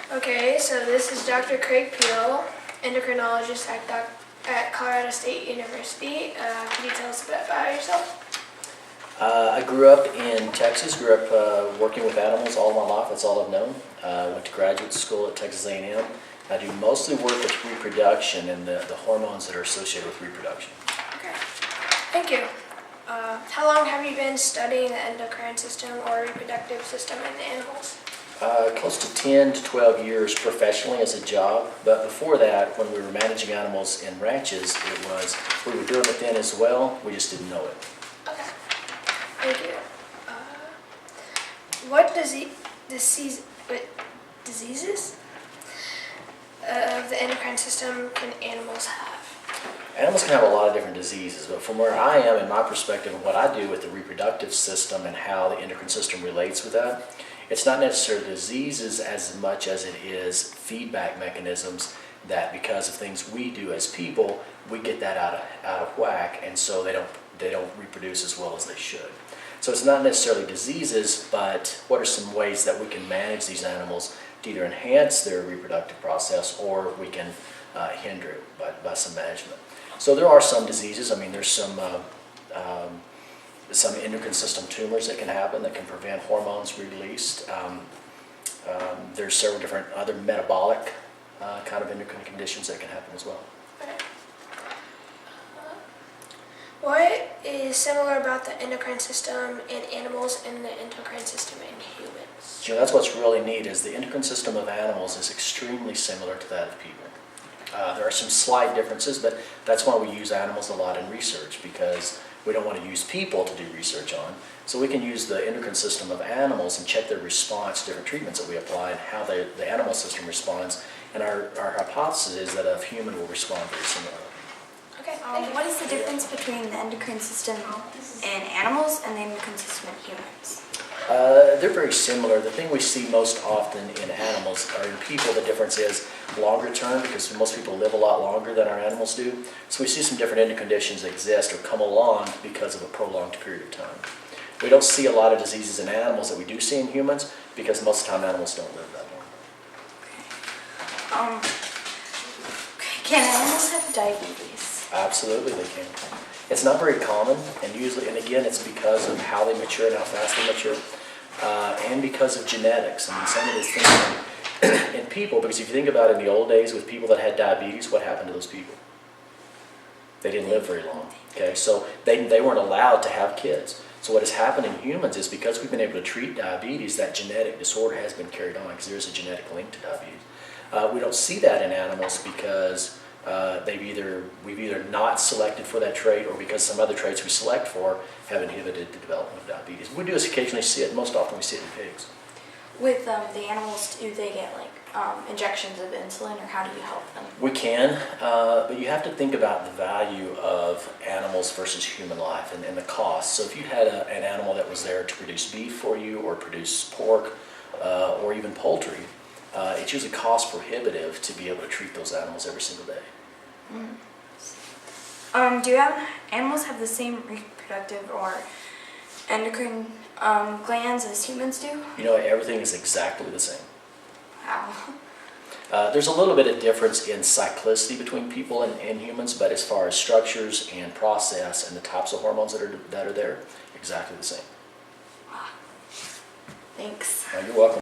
Okay, so this is Dr. Craig Peel, endocrinologist at Colorado State University. Can you tell us a bit about yourself? I grew up in Texas, grew up working with animals all my life. That's all I've known. Went to graduate school at Texas A&M. I do mostly work with reproduction and the hormones that are associated with reproduction. Okay, thank you. How long have you been studying the endocrine system or reproductive system in animals? Close to 10 to 12 years professionally as a job, but before that, when we were managing animals in ranches, we were doing it then as well, we just didn't know it. Okay, thank you. What diseases of the endocrine system can animals have? Animals can have a lot of different diseases, but from where I am, in my perspective, and what I do with the reproductive system and how the endocrine system relates with that, it's not necessarily diseases as much as it is feedback mechanisms that because of things we do as people, we get that out of whack, and so they don't reproduce as well as they should. So it's not necessarily diseases, but what are some ways that we can manage these animals to either enhance their reproductive process or we can hinder it by some management. So there are some diseases. I mean, there's some endocrine system tumors that can happen that can prevent hormones released. There's several different other metabolic kind of endocrine conditions that can happen as well. What is similar about the endocrine system in animals and the endocrine system in humans? You know, that's what's really neat is the endocrine system of animals is extremely similar to that of people. There are some slight differences, but that's why we use animals a lot in research, because we don't want to use people to do research on. So we can use the endocrine system of animals and check their response to different treatments that we apply and how the animal system responds. And our hypothesis is that a human will respond very similarly. Okay, What is the difference between the endocrine system in animals and the endocrine system in humans? They're very similar. The thing we see most often in animals or in people, the difference is longer term, because most people live a lot longer than our animals do. So we see some different endocrine conditions that exist or come along because of a prolonged period of time. We don't see a lot of diseases in animals that we do see in humans because most of the time animals don't live that long. Can animals have diabetes? Absolutely they can. It's not very common, and again, it's because of how they mature and how fast they mature, and because of genetics. I mean, some of these things in people, because if you think about it, in the old days with people that had diabetes, what happened to those people? They didn't live very long. Okay, so they weren't allowed to have kids. So what has happened in humans is because we've been able to treat diabetes, that genetic disorder has been carried on because there's a genetic link to diabetes. We don't see that in animals because we've either not selected for that trait or because some other traits we select for have inhibited the development of diabetes. We do occasionally see it. Most often we see it in pigs. With the animals, do they get like injections of insulin, or how do you help them? We can, but you have to think about the value of animals versus human life and the cost. So if you had an animal that was there to produce beef for you or produce pork or even poultry, it's usually cost prohibitive to be able to treat those animals every single day. Do animals have the same reproductive or endocrine glands as humans do? You know, everything is exactly the same. Wow. There's a little bit of difference in cyclicity between people and humans, but as far as structures and process and the types of hormones that are there, exactly the same. Thanks. You're welcome.